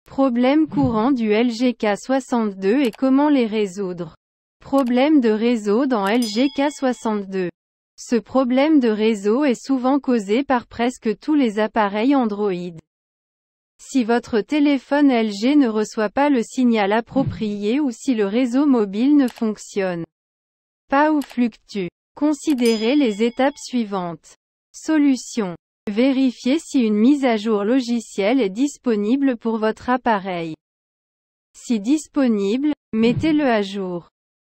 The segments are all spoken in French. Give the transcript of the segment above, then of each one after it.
Problèmes courants du LG K62 et comment les résoudre. Problème de réseau dans LG K62. Ce problème de réseau est souvent causé par presque tous les appareils Android. Si votre téléphone LG ne reçoit pas le signal approprié ou si le réseau mobile ne fonctionne pas ou fluctue, considérez les étapes suivantes. Solution. Vérifiez si une mise à jour logicielle est disponible pour votre appareil. Si disponible, mettez-le à jour.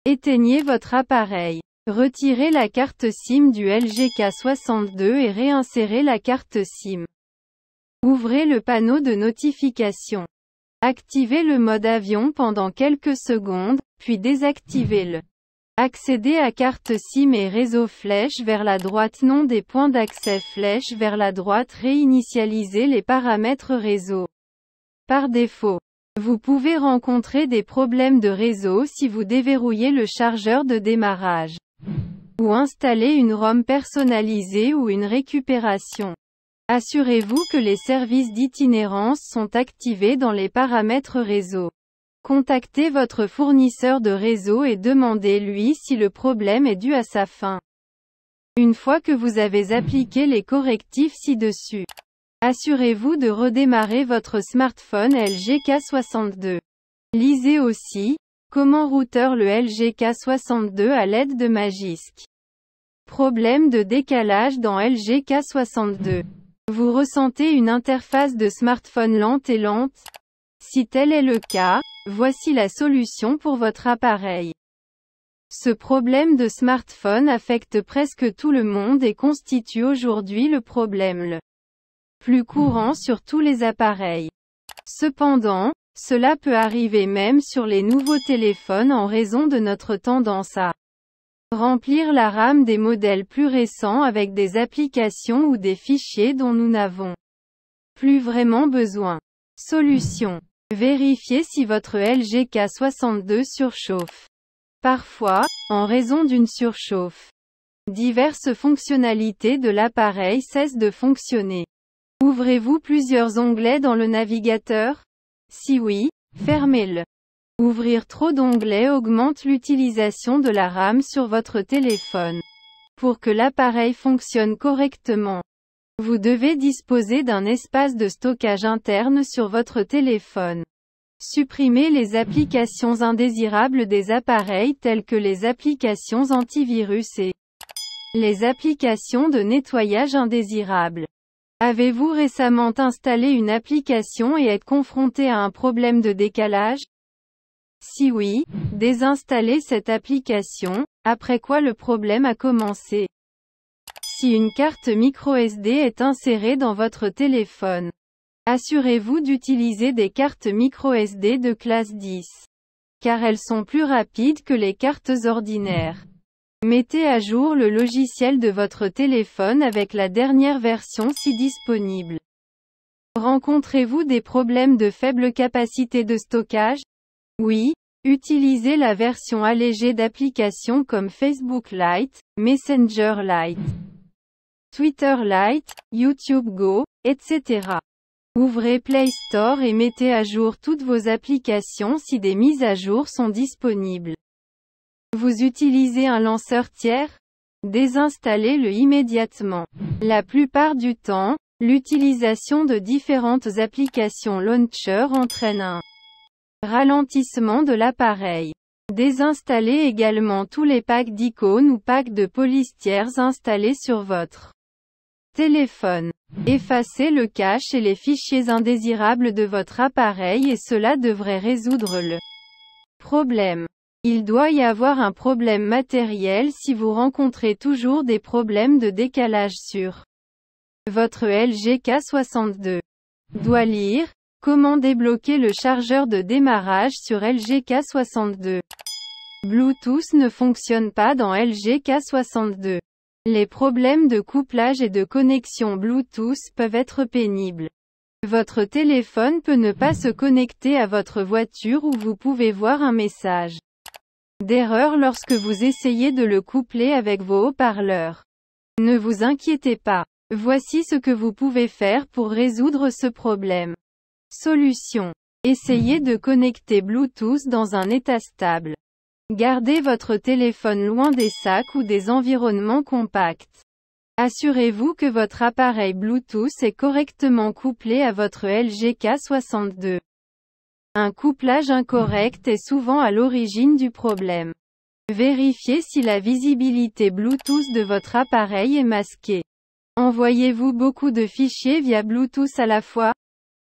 Éteignez votre appareil. Retirez la carte SIM du LG K62 et réinsérez la carte SIM. Ouvrez le panneau de notification. Activez le mode avion pendant quelques secondes, puis désactivez-le. Accédez à carte SIM et réseau flèche vers la droite, nom des points d'accès flèche vers la droite, réinitialisez les paramètres réseau. Par défaut, vous pouvez rencontrer des problèmes de réseau si vous déverrouillez le chargeur de démarrage ou installez une ROM personnalisée ou une récupération. Assurez-vous que les services d'itinérance sont activés dans les paramètres réseau. Contactez votre fournisseur de réseau et demandez-lui si le problème est dû à sa fin. Une fois que vous avez appliqué les correctifs ci-dessus, assurez-vous de redémarrer votre smartphone LG K62. Lisez aussi, comment router le LG K62 à l'aide de Magisk. Problème de décalage dans LG K62. Vous ressentez une interface de smartphone lente et lente? Si tel est le cas, voici la solution pour votre appareil. Ce problème de smartphone affecte presque tout le monde et constitue aujourd'hui le problème le plus courant sur tous les appareils. Cependant, cela peut arriver même sur les nouveaux téléphones en raison de notre tendance à remplir la RAM des modèles plus récents avec des applications ou des fichiers dont nous n'avons plus vraiment besoin. Solution. Vérifiez si votre LG K62 surchauffe. Parfois, en raison d'une surchauffe, diverses fonctionnalités de l'appareil cessent de fonctionner. Ouvrez-vous plusieurs onglets dans le navigateur? Si oui, fermez-le. Ouvrir trop d'onglets augmente l'utilisation de la RAM sur votre téléphone. Pour que l'appareil fonctionne correctement, vous devez disposer d'un espace de stockage interne sur votre téléphone. Supprimez les applications indésirables des appareils telles que les applications antivirus et les applications de nettoyage indésirables. Avez-vous récemment installé une application et êtes confronté à un problème de décalage? Si oui, désinstallez cette application, après quoi le problème a commencé. Si une carte microSD est insérée dans votre téléphone, assurez-vous d'utiliser des cartes microSD de classe 10, car elles sont plus rapides que les cartes ordinaires. Mettez à jour le logiciel de votre téléphone avec la dernière version si disponible. Rencontrez-vous des problèmes de faible capacité de stockage? Oui, utilisez la version allégée d'applications comme Facebook Lite, Messenger Lite, Twitter Lite, YouTube Go, etc. Ouvrez Play Store et mettez à jour toutes vos applications si des mises à jour sont disponibles. Vous utilisez un lanceur tiers? Désinstallez-le immédiatement. La plupart du temps, l'utilisation de différentes applications launcher entraîne un ralentissement de l'appareil. Désinstallez également tous les packs d'icônes ou packs de polices tiers installés sur votre téléphone. Effacez le cache et les fichiers indésirables de votre appareil et cela devrait résoudre le problème. Il doit y avoir un problème matériel si vous rencontrez toujours des problèmes de décalage sur votre LG K62. Doit lire. Comment débloquer le chargeur de démarrage sur LG K62? Bluetooth ne fonctionne pas dans LG K62. Les problèmes de couplage et de connexion Bluetooth peuvent être pénibles. Votre téléphone peut ne pas se connecter à votre voiture ou vous pouvez voir un message d'erreur lorsque vous essayez de le coupler avec vos haut-parleurs. Ne vous inquiétez pas. Voici ce que vous pouvez faire pour résoudre ce problème. Solution. Essayez de connecter Bluetooth dans un état stable. Gardez votre téléphone loin des sacs ou des environnements compacts. Assurez-vous que votre appareil Bluetooth est correctement couplé à votre LG K62. Un couplage incorrect est souvent à l'origine du problème. Vérifiez si la visibilité Bluetooth de votre appareil est masquée. Envoyez-vous beaucoup de fichiers via Bluetooth à la fois?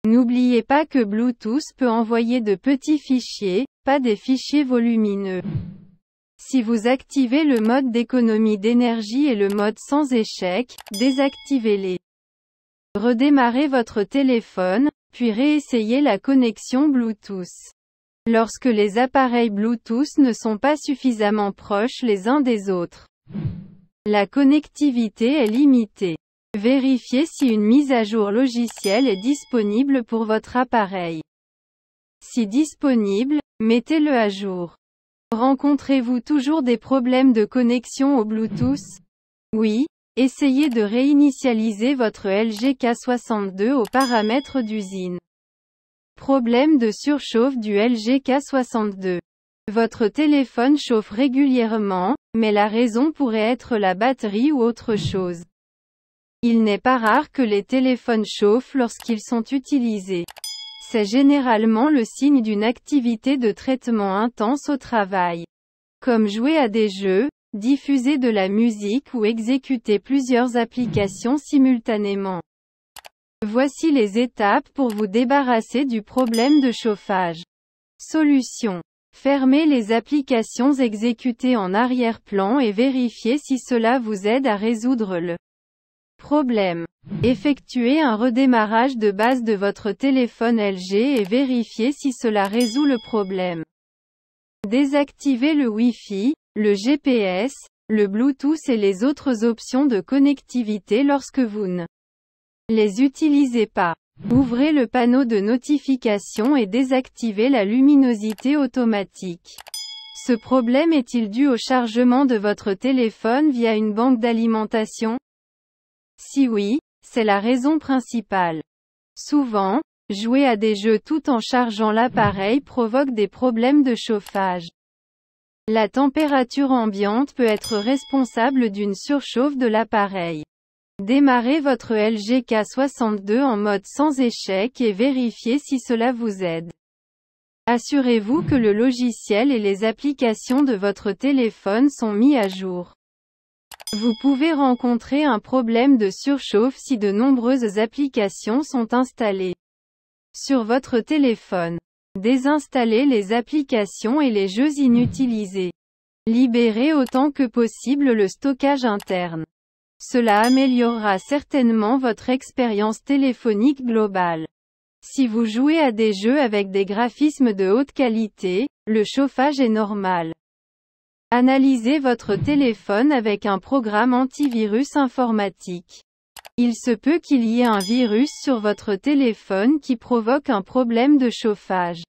N'oubliez pas que Bluetooth peut envoyer de petits fichiers, pas des fichiers volumineux. Si vous activez le mode d'économie d'énergie et le mode sans échec, désactivez-les. Redémarrez votre téléphone, puis réessayez la connexion Bluetooth. Lorsque les appareils Bluetooth ne sont pas suffisamment proches les uns des autres, la connectivité est limitée. Vérifiez si une mise à jour logicielle est disponible pour votre appareil. Si disponible, mettez-le à jour. Rencontrez-vous toujours des problèmes de connexion au Bluetooth? Oui, essayez de réinitialiser votre LG K62 aux paramètres d'usine. Problème de surchauffe du LG K62. Votre téléphone chauffe régulièrement, mais la raison pourrait être la batterie ou autre chose. Il n'est pas rare que les téléphones chauffent lorsqu'ils sont utilisés. C'est généralement le signe d'une activité de traitement intense au travail. Comme jouer à des jeux, diffuser de la musique ou exécuter plusieurs applications simultanément. Voici les étapes pour vous débarrasser du problème de chauffage. Solution. Fermez les applications exécutées en arrière-plan et vérifiez si cela vous aide à résoudre le problème. Effectuez un redémarrage de base de votre téléphone LG et vérifiez si cela résout le problème. Désactivez le Wi-Fi, le GPS, le Bluetooth et les autres options de connectivité lorsque vous ne les utilisez pas. Ouvrez le panneau de notification et désactivez la luminosité automatique. Ce problème est-il dû au chargement de votre téléphone via une banque d'alimentation? Si oui, c'est la raison principale. Souvent, jouer à des jeux tout en chargeant l'appareil provoque des problèmes de chauffage. La température ambiante peut être responsable d'une surchauffe de l'appareil. Démarrez votre LG K62 en mode sans échec et vérifiez si cela vous aide. Assurez-vous que le logiciel et les applications de votre téléphone sont mis à jour. Vous pouvez rencontrer un problème de surchauffe si de nombreuses applications sont installées sur votre téléphone. Désinstallez les applications et les jeux inutilisés. Libérez autant que possible le stockage interne. Cela améliorera certainement votre expérience téléphonique globale. Si vous jouez à des jeux avec des graphismes de haute qualité, le chauffage est normal. Analysez votre téléphone avec un programme antivirus informatique. Il se peut qu'il y ait un virus sur votre téléphone qui provoque un problème de chauffage.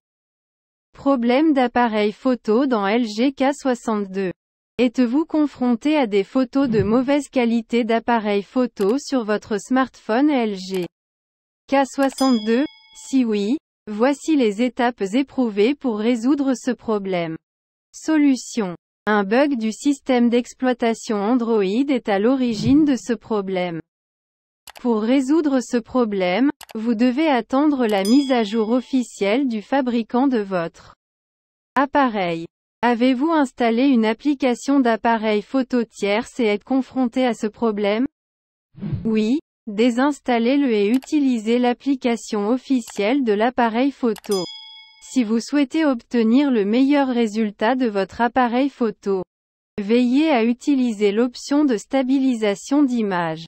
Problème d'appareil photo dans LG K62. Êtes-vous confronté à des photos de mauvaise qualité d'appareil photo sur votre smartphone LG K62? Si oui, voici les étapes éprouvées pour résoudre ce problème. Solution. Un bug du système d'exploitation Android est à l'origine de ce problème. Pour résoudre ce problème, vous devez attendre la mise à jour officielle du fabricant de votre appareil. Avez-vous installé une application d'appareil photo tierce et êtes confronté à ce problème? Oui, désinstallez-le et utilisez l'application officielle de l'appareil photo. Si vous souhaitez obtenir le meilleur résultat de votre appareil photo, veillez à utiliser l'option de stabilisation d'image.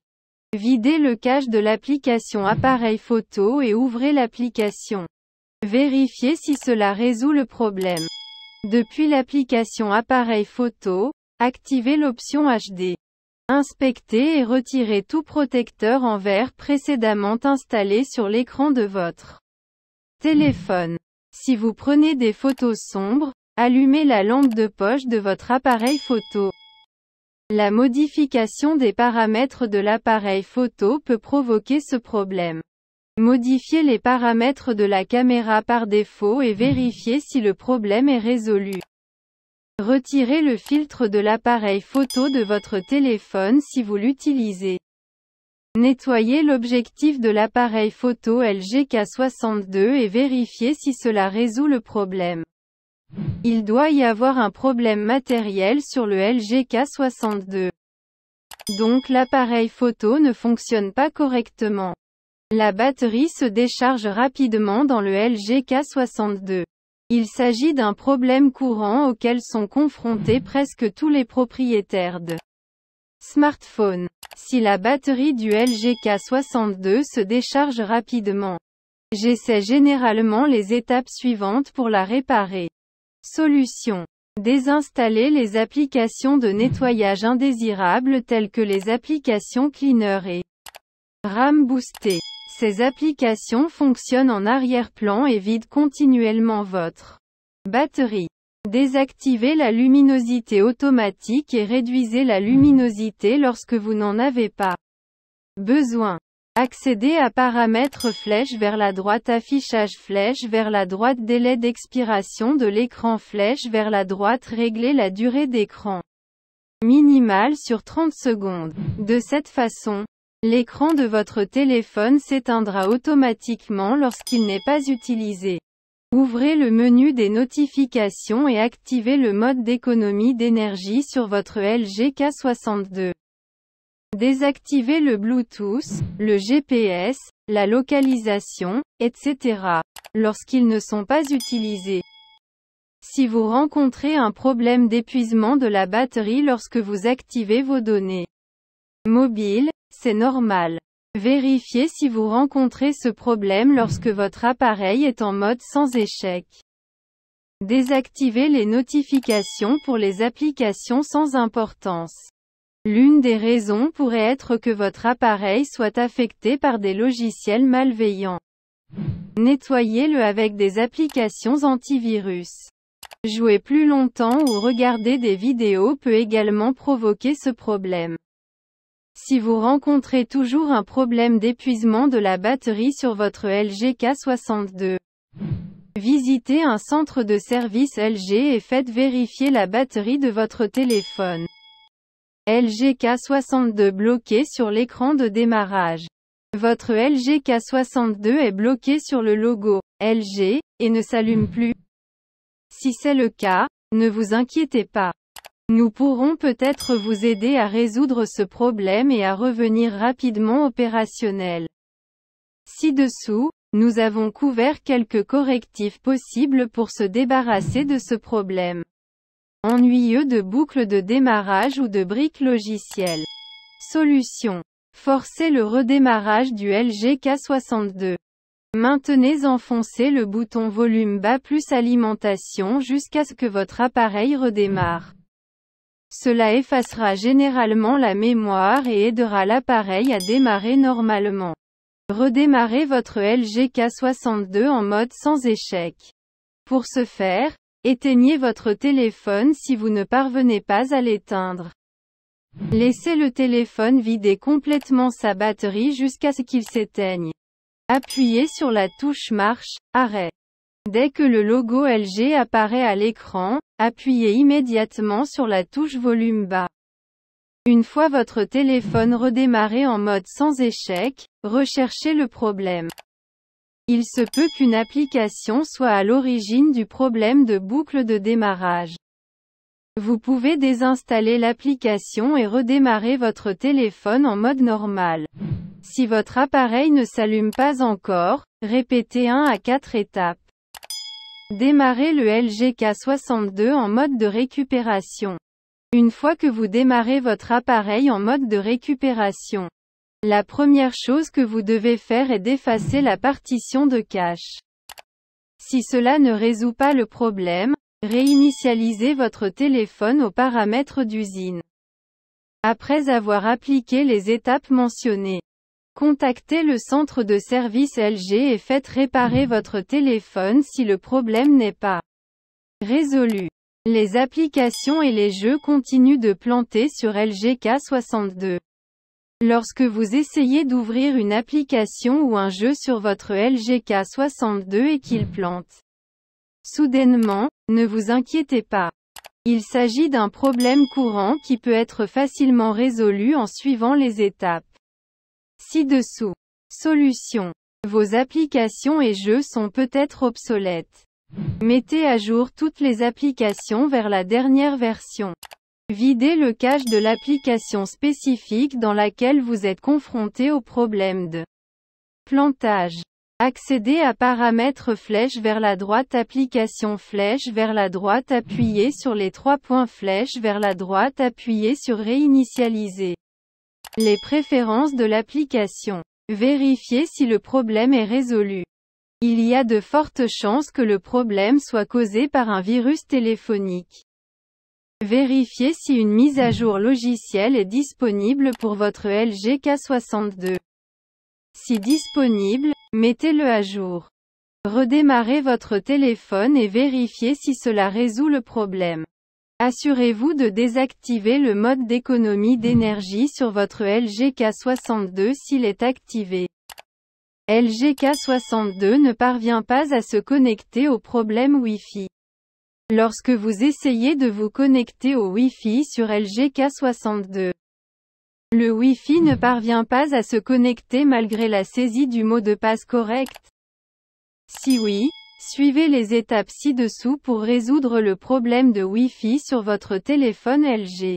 Videz le cache de l'application appareil photo et ouvrez l'application. Vérifiez si cela résout le problème. Depuis l'application appareil photo, activez l'option HD. Inspectez et retirez tout protecteur en verre précédemment installé sur l'écran de votre téléphone. Si vous prenez des photos sombres, allumez la lampe de poche de votre appareil photo. La modification des paramètres de l'appareil photo peut provoquer ce problème. Modifiez les paramètres de la caméra par défaut et vérifiez si le problème est résolu. Retirez le filtre de l'appareil photo de votre téléphone si vous l'utilisez. Nettoyez l'objectif de l'appareil photo LG K62 et vérifiez si cela résout le problème. Il doit y avoir un problème matériel sur le LG K62. Donc l'appareil photo ne fonctionne pas correctement. La batterie se décharge rapidement dans le LG K62. Il s'agit d'un problème courant auquel sont confrontés presque tous les propriétaires de smartphones. Si la batterie du LG K62 se décharge rapidement, j'essaie généralement les étapes suivantes pour la réparer. Solution. Désinstaller les applications de nettoyage indésirables telles que les applications Cleaner et RAM Boosté. Ces applications fonctionnent en arrière-plan et vident continuellement votre batterie. Désactivez la luminosité automatique et réduisez la luminosité lorsque vous n'en avez pas besoin. Accédez à Paramètres flèche vers la droite, Affichage flèche vers la droite, Délai d'expiration de l'écran flèche vers la droite, Réglez la durée d'écran minimale sur 30 secondes. De cette façon, l'écran de votre téléphone s'éteindra automatiquement lorsqu'il n'est pas utilisé. Ouvrez le menu des notifications et activez le mode d'économie d'énergie sur votre LG K62. Désactivez le Bluetooth, le GPS, la localisation, etc. lorsqu'ils ne sont pas utilisés. Si vous rencontrez un problème d'épuisement de la batterie lorsque vous activez vos données mobiles, c'est normal. Vérifiez si vous rencontrez ce problème lorsque votre appareil est en mode sans échec. Désactivez les notifications pour les applications sans importance. L'une des raisons pourrait être que votre appareil soit affecté par des logiciels malveillants. Nettoyez-le avec des applications antivirus. Jouer plus longtemps ou regarder des vidéos peut également provoquer ce problème. Si vous rencontrez toujours un problème d'épuisement de la batterie sur votre LG K62, visitez un centre de service LG et faites vérifier la batterie de votre téléphone. LG K62 bloqué sur l'écran de démarrage. Votre LG K62 est bloqué sur le logo LG et ne s'allume plus. Si c'est le cas, ne vous inquiétez pas. Nous pourrons peut-être vous aider à résoudre ce problème et à revenir rapidement opérationnel. Ci-dessous, nous avons couvert quelques correctifs possibles pour se débarrasser de ce problème ennuyeux de boucle de démarrage ou de briques logicielles. Solution. Forcez le redémarrage du LG K62. Maintenez enfoncé le bouton volume bas plus alimentation jusqu'à ce que votre appareil redémarre. Cela effacera généralement la mémoire et aidera l'appareil à démarrer normalement. Redémarrez votre LG K62 en mode sans échec. Pour ce faire, éteignez votre téléphone si vous ne parvenez pas à l'éteindre. Laissez le téléphone vider complètement sa batterie jusqu'à ce qu'il s'éteigne. Appuyez sur la touche marche, arrêt. Dès que le logo LG apparaît à l'écran, appuyez immédiatement sur la touche volume bas. Une fois votre téléphone redémarré en mode sans échec, recherchez le problème. Il se peut qu'une application soit à l'origine du problème de boucle de démarrage. Vous pouvez désinstaller l'application et redémarrer votre téléphone en mode normal. Si votre appareil ne s'allume pas encore, répétez 1 à 4 étapes. Démarrez le LG K62 en mode de récupération. Une fois que vous démarrez votre appareil en mode de récupération, la première chose que vous devez faire est d'effacer la partition de cache. Si cela ne résout pas le problème, réinitialisez votre téléphone aux paramètres d'usine. Après avoir appliqué les étapes mentionnées, contactez le centre de service LG et faites réparer votre téléphone si le problème n'est pas résolu. Les applications et les jeux continuent de planter sur LG K62. Lorsque vous essayez d'ouvrir une application ou un jeu sur votre LG K62 et qu'il plante soudainement, ne vous inquiétez pas. Il s'agit d'un problème courant qui peut être facilement résolu en suivant les étapes ci-dessous. Solution. Vos applications et jeux sont peut-être obsolètes. Mettez à jour toutes les applications vers la dernière version. Videz le cache de l'application spécifique dans laquelle vous êtes confronté au problème de plantage. Accédez à paramètres flèche vers la droite, application flèche vers la droite, appuyez sur les 3 points flèche vers la droite, appuyez sur réinitialiser. Les préférences de l'application. Vérifiez si le problème est résolu. Il y a de fortes chances que le problème soit causé par un virus téléphonique. Vérifiez si une mise à jour logicielle est disponible pour votre LG K62. Si disponible, mettez-le à jour. Redémarrez votre téléphone et vérifiez si cela résout le problème. Assurez-vous de désactiver le mode d'économie d'énergie sur votre LG K62 s'il est activé. LG K62 ne parvient pas à se connecter au problème Wi-Fi. Lorsque vous essayez de vous connecter au Wi-Fi sur LG K62, le Wi-Fi ne parvient pas à se connecter malgré la saisie du mot de passe correct. Si oui, suivez les étapes ci-dessous pour résoudre le problème de Wi-Fi sur votre téléphone LG.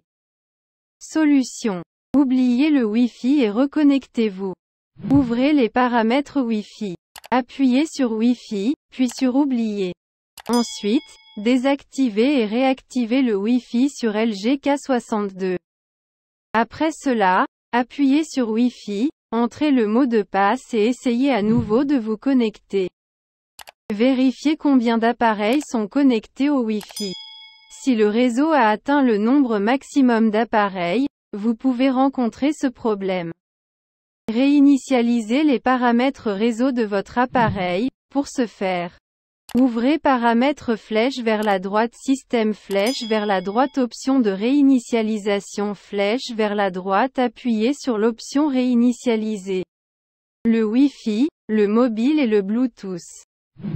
Solution. Oubliez le Wi-Fi et reconnectez-vous. Ouvrez les paramètres Wi-Fi. Appuyez sur Wi-Fi, puis sur Oublier. Ensuite, désactivez et réactivez le Wi-Fi sur LG K62. Après cela, appuyez sur Wi-Fi, entrez le mot de passe et essayez à nouveau de vous connecter. Vérifiez combien d'appareils sont connectés au Wi-Fi. Si le réseau a atteint le nombre maximum d'appareils, vous pouvez rencontrer ce problème. Réinitialisez les paramètres réseau de votre appareil. Pour ce faire, ouvrez paramètres flèche vers la droite, système flèche vers la droite, option de réinitialisation flèche vers la droite, appuyez sur l'option réinitialiser le Wi-Fi, le mobile et le Bluetooth.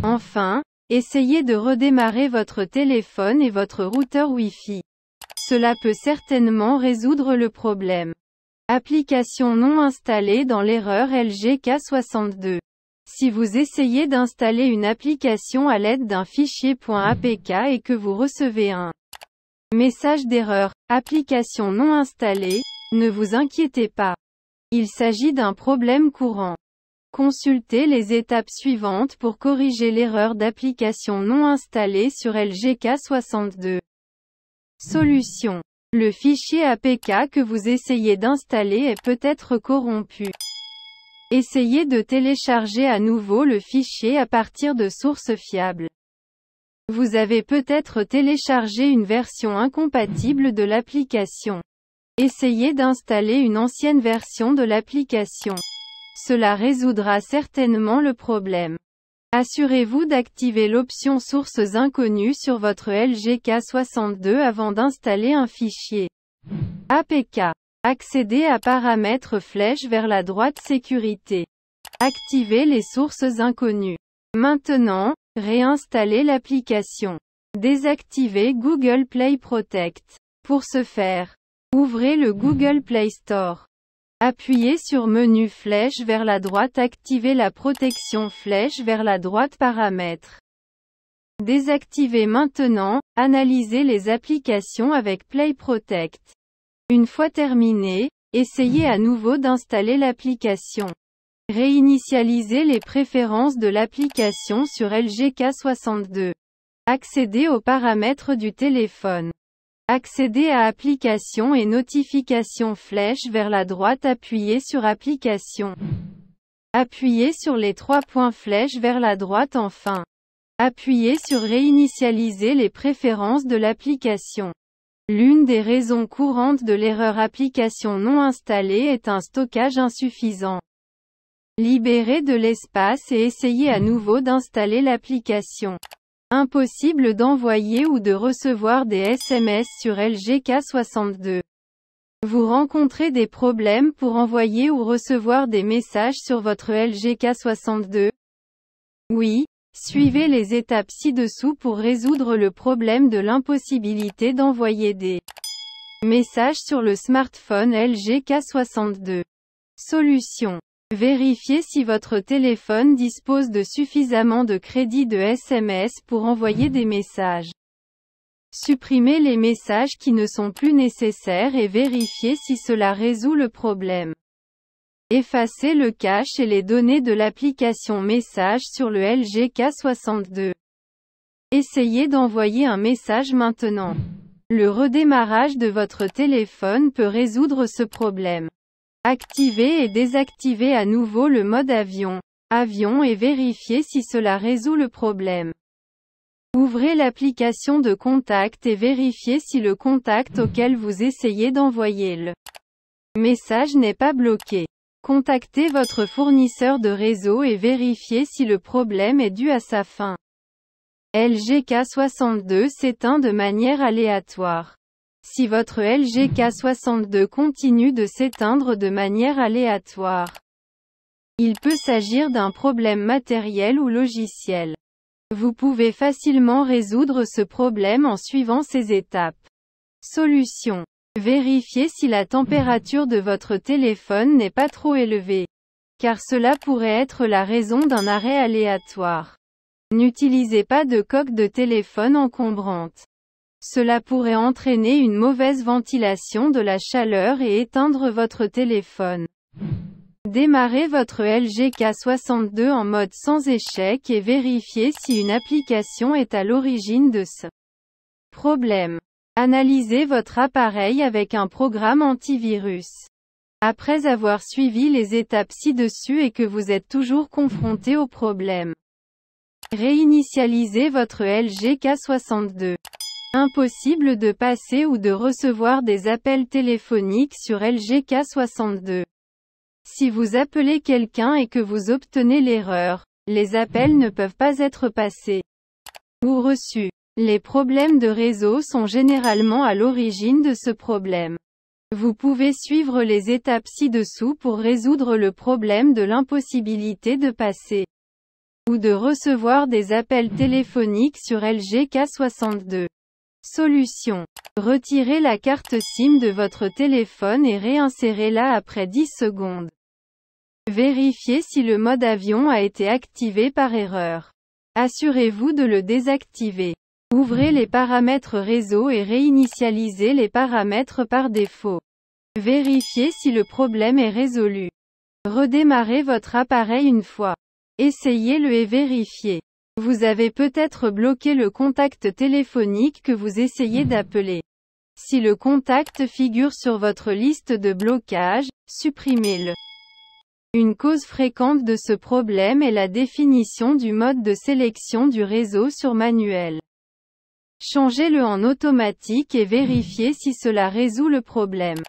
Enfin, essayez de redémarrer votre téléphone et votre routeur Wi-Fi. Cela peut certainement résoudre le problème. Application non installée dans l'erreur LG K62. Si vous essayez d'installer une application à l'aide d'un fichier .apk et que vous recevez un message d'erreur, application non installée, ne vous inquiétez pas. Il s'agit d'un problème courant. Consultez les étapes suivantes pour corriger l'erreur d'application non installée sur LG K62. Solution. Le fichier APK que vous essayez d'installer est peut-être corrompu. Essayez de télécharger à nouveau le fichier à partir de sources fiables. Vous avez peut-être téléchargé une version incompatible de l'application. Essayez d'installer une ancienne version de l'application. Cela résoudra certainement le problème. Assurez-vous d'activer l'option sources inconnues sur votre LG K62 avant d'installer un fichier APK. Accédez à paramètres flèche vers la droite, sécurité. Activez les sources inconnues. Maintenant, réinstallez l'application. Désactivez Google Play Protect. Pour ce faire, ouvrez le Google Play Store. Appuyez sur menu flèche vers la droite, activez la protection flèche vers la droite, paramètres. Désactivez maintenant, analysez les applications avec Play Protect. Une fois terminé, essayez à nouveau d'installer l'application. Réinitialisez les préférences de l'application sur LG K62. Accédez aux paramètres du téléphone. Accédez à Applications et Notifications flèche vers la droite, appuyez sur Applications. Appuyez sur les 3 points flèche vers la droite, enfin. Appuyez sur Réinitialiser les préférences de l'application. L'une des raisons courantes de l'erreur application non installée est un stockage insuffisant. Libérez de l'espace et essayez à nouveau d'installer l'application. Impossible d'envoyer ou de recevoir des SMS sur LG K62. Vous rencontrez des problèmes pour envoyer ou recevoir des messages sur votre LG K62? Oui, suivez les étapes ci-dessous pour résoudre le problème de l'impossibilité d'envoyer des messages sur le smartphone LG K62. Solution. Vérifiez si votre téléphone dispose de suffisamment de crédits de SMS pour envoyer des messages. Supprimez les messages qui ne sont plus nécessaires et vérifiez si cela résout le problème. Effacez le cache et les données de l'application Messages sur le LG K62. Essayez d'envoyer un message maintenant. Le redémarrage de votre téléphone peut résoudre ce problème. Activez et désactivez à nouveau le mode avion et vérifiez si cela résout le problème. Ouvrez l'application de contact et vérifiez si le contact auquel vous essayez d'envoyer le message n'est pas bloqué. Contactez votre fournisseur de réseau et vérifiez si le problème est dû à sa fin. LG K62 s'éteint de manière aléatoire. Si votre LG K62 continue de s'éteindre de manière aléatoire, il peut s'agir d'un problème matériel ou logiciel. Vous pouvez facilement résoudre ce problème en suivant ces étapes. Solution. Vérifiez si la température de votre téléphone n'est pas trop élevée, car cela pourrait être la raison d'un arrêt aléatoire. N'utilisez pas de coque de téléphone encombrante. Cela pourrait entraîner une mauvaise ventilation de la chaleur et éteindre votre téléphone. Démarrez votre LG K62 en mode sans échec et vérifiez si une application est à l'origine de ce problème. Analysez votre appareil avec un programme antivirus. Après avoir suivi les étapes ci-dessus et que vous êtes toujours confronté au problème, réinitialisez votre LG K62. Impossible de passer ou de recevoir des appels téléphoniques sur LG K62. Si vous appelez quelqu'un et que vous obtenez l'erreur, les appels ne peuvent pas être passés ou reçus. Les problèmes de réseau sont généralement à l'origine de ce problème. Vous pouvez suivre les étapes ci-dessous pour résoudre le problème de l'impossibilité de passer ou de recevoir des appels téléphoniques sur LG K62. Solution. Retirez la carte SIM de votre téléphone et réinsérez-la après 10 secondes. Vérifiez si le mode avion a été activé par erreur. Assurez-vous de le désactiver. Ouvrez les paramètres réseau et réinitialisez les paramètres par défaut. Vérifiez si le problème est résolu. Redémarrez votre appareil une fois. Essayez-le et vérifiez. Vous avez peut-être bloqué le contact téléphonique que vous essayez d'appeler. Si le contact figure sur votre liste de blocage, supprimez-le. Une cause fréquente de ce problème est la définition du mode de sélection du réseau sur manuel. Changez-le en automatique et vérifiez si cela résout le problème.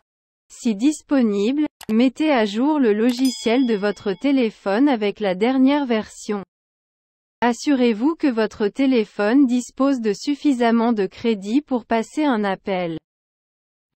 Si disponible, mettez à jour le logiciel de votre téléphone avec la dernière version. Assurez-vous que votre téléphone dispose de suffisamment de crédit pour passer un appel.